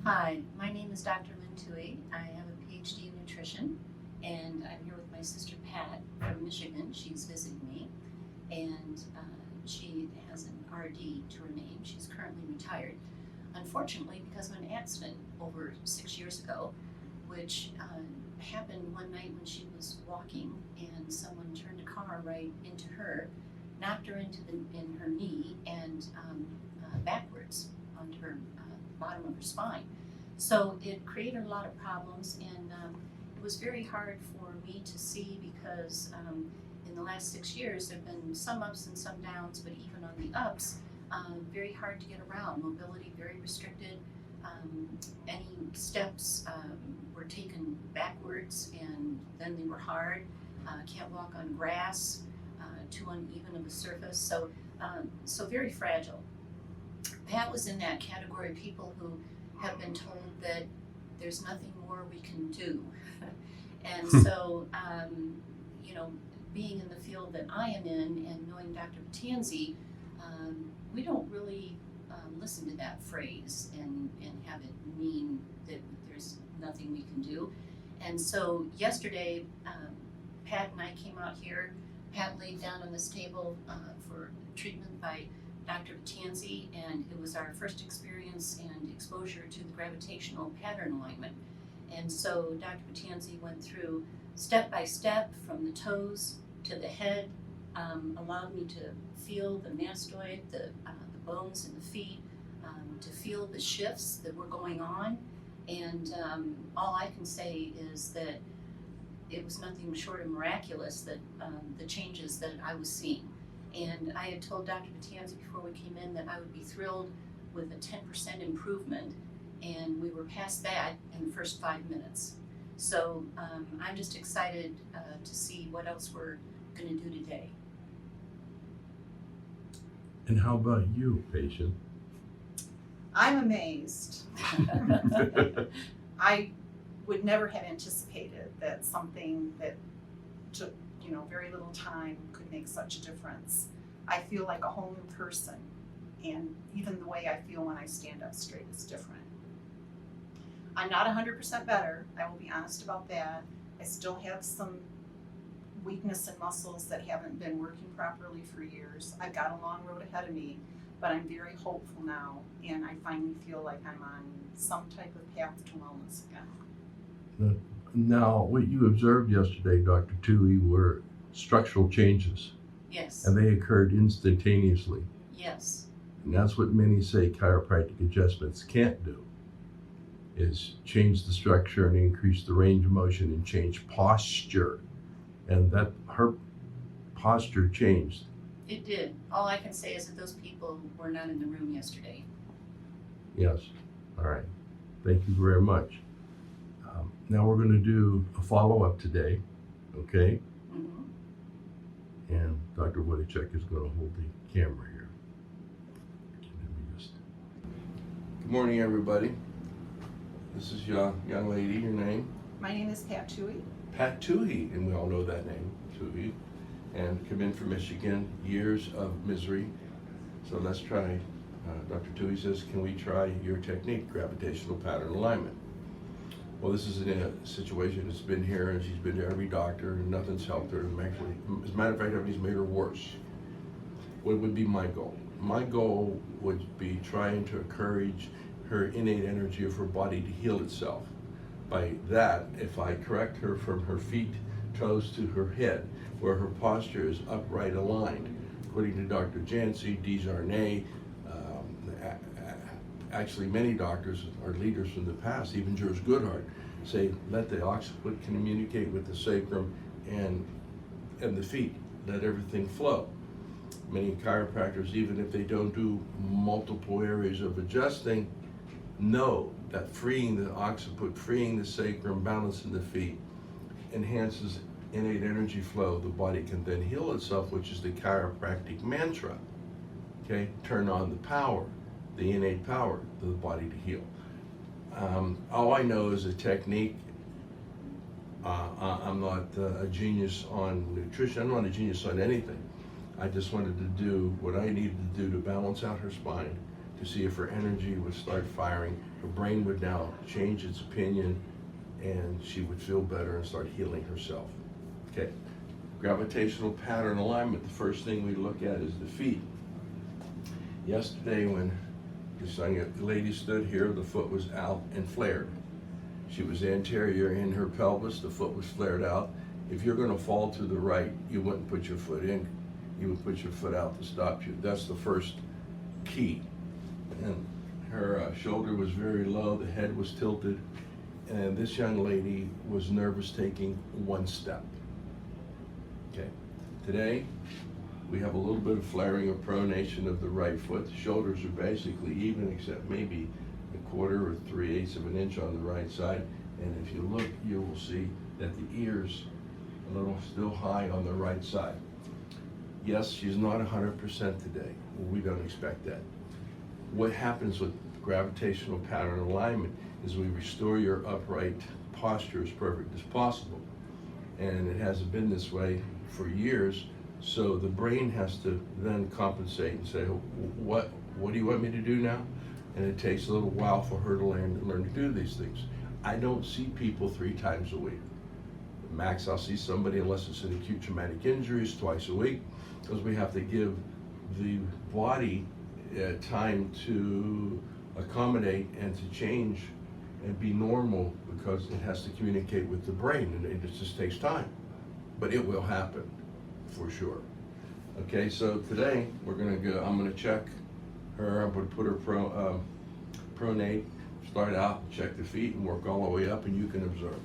Hi, my name is Dr. Lynn Tui. I have a PhD in nutrition, and I'm here with my sister Pat from Michigan. She's visiting me, and she has an RD to remain. She's currently retired, unfortunately, because of an accident over 6 years ago, which happened one night when she was walking, and someone turned a car right into her, knocked her in her knee, and backwards onto her bottom of her spine. So it created a lot of problems, and it was very hard for me to see because in the last 6 years there have been some ups and some downs, but even on the ups, very hard to get around. Mobility very restricted. Any steps were taken backwards, and then they were hard. Can't walk on grass, too uneven of a surface. So very fragile. Pat was in that category of people who have been told that there's nothing more we can do. And so, being in the field that I am in and knowing Dr. Vetanze, we don't really listen to that phrase and have it mean that there's nothing we can do. And so yesterday, Pat and I came out here. Pat laid down on this table for treatment by Dr. Vetanze, and it was our first experience and exposure to the Gravitational Pattern Alignment. And so Dr. Vetanze went through step by step from the toes to the head, allowed me to feel the mastoid, the bones in the feet, to feel the shifts that were going on. And all I can say is that it was nothing short of miraculous, that the changes that I was seeing. And I had told Dr. Vetanze before we came in that I would be thrilled with a 10% improvement, and we were past that in the first 5 minutes. So I'm just excited to see what else we're going to do today. And how about you, patient? I'm amazed. I would never have anticipated that something that took very little time could make such a difference. I feel like a whole new person, and even the way I feel when I stand up straight is different. I'm not 100% better, I will be honest about that. I still have some weakness in muscles that haven't been working properly for years. I've got a long road ahead of me, but I'm very hopeful now, and I finally feel like I'm on some type of path to wellness again. Now, what you observed yesterday, Dr. Tui, were structural changes, Yes. and they occurred instantaneously. Yes. And that's what many say chiropractic adjustments can't do, is change the structure and increase the range of motion and change posture. And that her posture changed. It did. All I can say is that those people were not in the room yesterday. Yes. All right. Thank you very much. Now we're going to do a follow-up today, okay? Mm-hmm. And Dr. Wojciech is going to hold the camera here. Good morning, everybody. This is your young lady. Your name? My name is Pat Tui. Pat Tui, and we all know that name, Tui. And come in from Michigan, years of misery. So let's try. Dr. Tui says, can we try your technique, gravitational pattern alignment? Well, this is in a situation that's been here, and she's been to every doctor, and nothing's helped her. And actually, as a matter of fact, everything's made her worse. What would be my goal? My goal would be trying to encourage her innate energy of her body to heal itself. By that, if I correct her from her feet, toes to her head, where her posture is upright aligned, according to Dr. Jancy, Desarnais, actually many doctors or leaders from the past, even George Goodhart, say let the occiput communicate with the sacrum and the feet, let everything flow. Many chiropractors, even if they don't do multiple areas of adjusting, know that freeing the occiput, freeing the sacrum, balancing the feet, enhances innate energy flow. The body can then heal itself, which is the chiropractic mantra. Okay, turn on the power, the innate power of the body to heal. All I know is a technique. I'm not a genius on nutrition. I'm not a genius on anything. I just wanted to do what I needed to do to balance out her spine, to see if her energy would start firing. Her brain would now change its opinion, and she would feel better and start healing herself. Okay, gravitational pattern alignment. The first thing we look at is the feet. Yesterday when this young lady stood here, the foot was out and flared. She was anterior in her pelvis, the foot was flared out. If you're going to fall to the right, you wouldn't put your foot in, you would put your foot out to stop you. That's the first key. And her shoulder was very low, the head was tilted, and this young lady was nervous taking one step. Okay, today we have a little bit of flaring or pronation of the right foot. The shoulders are basically even, except maybe 1/4 or 3/8 of an inch on the right side. And if you look, you will see that the ears a little still high on the right side. Yes, she's not 100% today. We don't expect that. What happens with gravitational pattern alignment is we restore your upright posture as perfect as possible. And it hasn't been this way for years, so the brain has to then compensate and say, what do you want me to do now? And it takes a little while for her to learn to do these things. I don't see people 3 times a week. Max, I'll see somebody, unless it's an acute traumatic injuries, twice a week, because we have to give the body time to accommodate and to change and be normal, because it has to communicate with the brain, and it just takes time. But it will happen, for sure. Okay, so today we're gonna go, I'm gonna check her, I'm gonna put her pronate, start out, check the feet, and work all the way up, and you can observe.